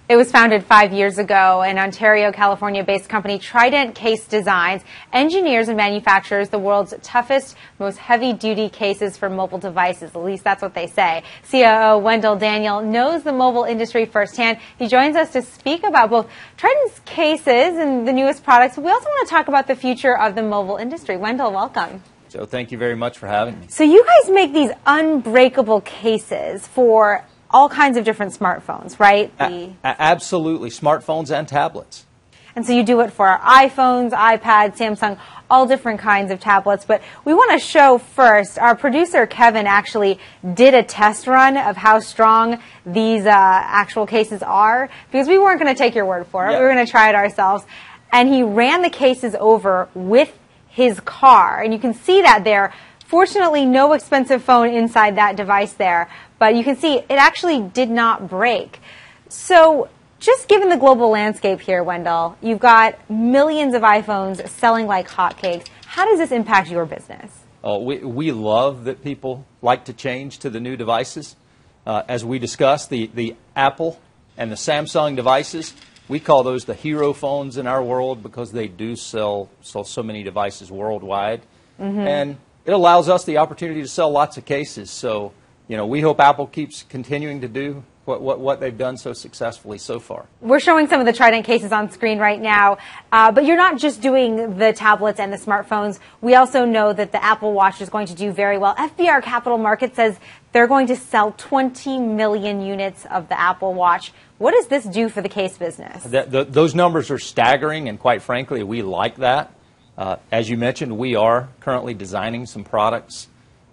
It was founded 5 years ago. An Ontario, California-based company, Trident Case Designs, engineers and manufactures the world's toughest, most heavy-duty cases for mobile devices. At least that's what they say. COO Wendell Daniel knows the mobile industry firsthand. He joins us to speak about both Trident's cases and the newest products. We also want to talk about the future of the mobile industry. Wendell, welcome. So thank you very much for having me. So you guys make these unbreakable cases for all kinds of different smartphones, right? Absolutely, smartphones and tablets. And so you do it for iPhones, iPads, Samsung, all different kinds of tablets. But we want to show first, our producer Kevin actually did a test run of how strong these actual cases are, because we weren't going to take your word for it. Yep. We were going to try it ourselves. And he ran the cases over with his car. And you can see that there. Fortunately, no expensive phone inside that device there. But you can see it actually did not break. So just given the global landscape here, Wendell, you've got millions of iPhones selling like hotcakes. How does this impact your business? Oh, we love that people like to change to the new devices. As we discussed, the Apple and the Samsung devices, we call those the hero phones in our world because they do sell so many devices worldwide. Mm-hmm. And it allows us the opportunity to sell lots of cases. So, you know, we hope Apple keeps continuing to do what they've done so successfully so far. We're showing some of the Trident cases on screen right now, but you're not just doing the tablets and the smartphones. We also know that the Apple Watch is going to do very well. FBR Capital Markets says they're going to sell 20 million units of the Apple Watch. What does this do for the case business? Those numbers are staggering, and quite frankly, we like that. As you mentioned, we are currently designing some products,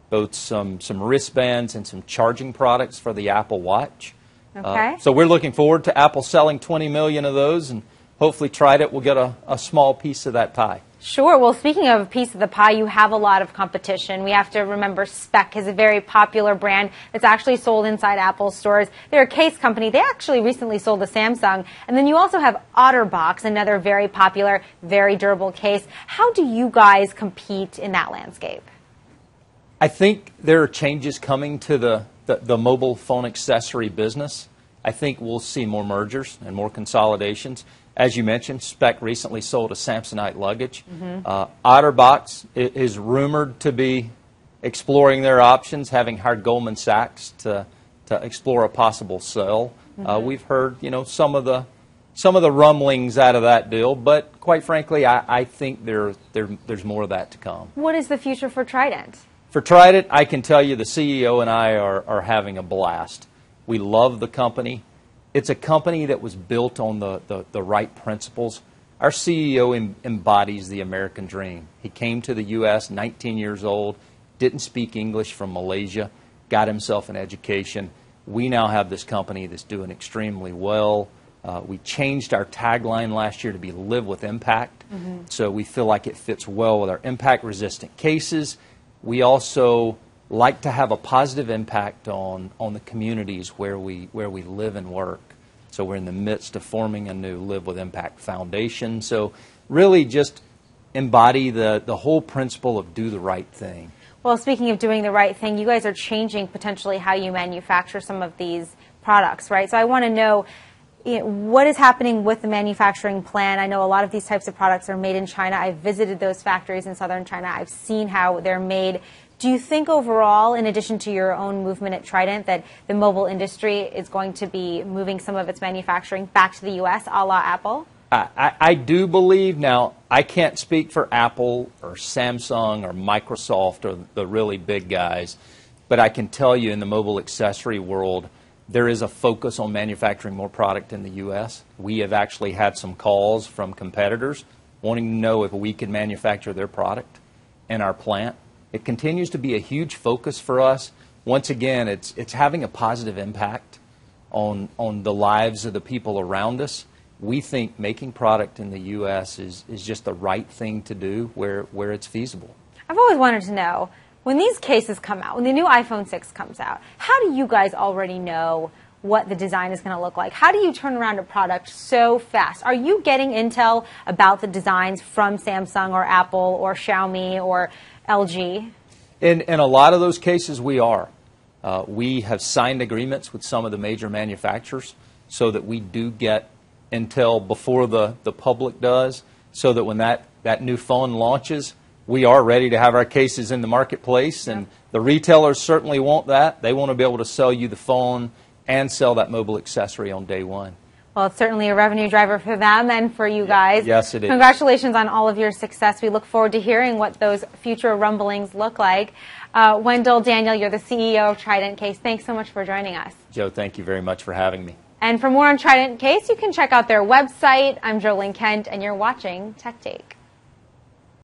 both some wristbands and some charging products for the Apple Watch. Okay. So we're looking forward to Apple selling 20 million of those, and hopefully Trident will get a small piece of that pie. Sure. Well, speaking of a piece of the pie, you have a lot of competition. We have to remember Speck is a very popular brand that's actually sold inside Apple stores. They're a case company. They actually recently sold to Samsung. And then you also have OtterBox, another very popular, very durable case. How do you guys compete in that landscape? I think there are changes coming to the mobile phone accessory business. I think we'll see more mergers and more consolidations. As you mentioned, Speck recently sold a Samsonite luggage. Mm-hmm. OtterBox is rumored to be exploring their options, having hired Goldman Sachs to explore a possible sale. Mm-hmm. We've heard, you know, some of the rumblings out of that deal, but quite frankly, I think there's more of that to come. What is the future for Trident? For Trident, I can tell you the CEO and I are having a blast. We love the company. It's a company that was built on the right principles. Our CEO embodies the American dream. He came to the U.S., 19 years old, didn't speak English, from Malaysia, got himself an education. We now have this company that's doing extremely well. We changed our tagline last year to be Live with Impact. Mm-hmm. So we feel like it fits well with our impact-resistant cases. We also like to have a positive impact on the communities where we live and work. So we're in the midst of forming a new Live with Impact Foundation. So really just embody the whole principle of do the right thing. Well, speaking of doing the right thing, you guys are changing potentially how you manufacture some of these products, right? So I want to know, what is happening with the manufacturing plan? I know a lot of these types of products are made in China. I've visited those factories in southern China. I've seen how they're made. Do you think overall, in addition to your own movement at Trident, that the mobile industry is going to be moving some of its manufacturing back to the U.S., a la Apple? I do believe, now, I can't speak for Apple or Samsung or Microsoft or the really big guys, but I can tell you in the mobile accessory world, there is a focus on manufacturing more product in the U.S. We have actually had some calls from competitors wanting to know if we can manufacture their product in our plant. It continues to be a huge focus for us. Once again, it's having a positive impact on the lives of the people around us. We think making product in the U.S. is just the right thing to do where it's feasible. I've always wanted to know, when these cases come out, when the new iPhone 6 comes out, how do you guys already know what the design is going to look like? How do you turn around a product so fast? Are you getting intel about the designs from Samsung or Apple or Xiaomi or LG? In a lot of those cases, we are. We have signed agreements with some of the major manufacturers. so that we do get intel before the public does, so that when that new phone launches, we are ready to have our cases in the marketplace. And the retailers certainly want that. They want to be able to sell you the phone and sell that mobile accessory on day one. Well, it's certainly a revenue driver for them and for you guys. Yes, it is. Congratulations on all of your success. We look forward to hearing what those future rumblings look like. Wendell Daniel, you're the CEO of Trident Case. Thanks so much for joining us. Joe, thank you very much for having me. And for more on Trident Case, you can check out their website. I'm Jolene Kent, and you're watching Tech Take.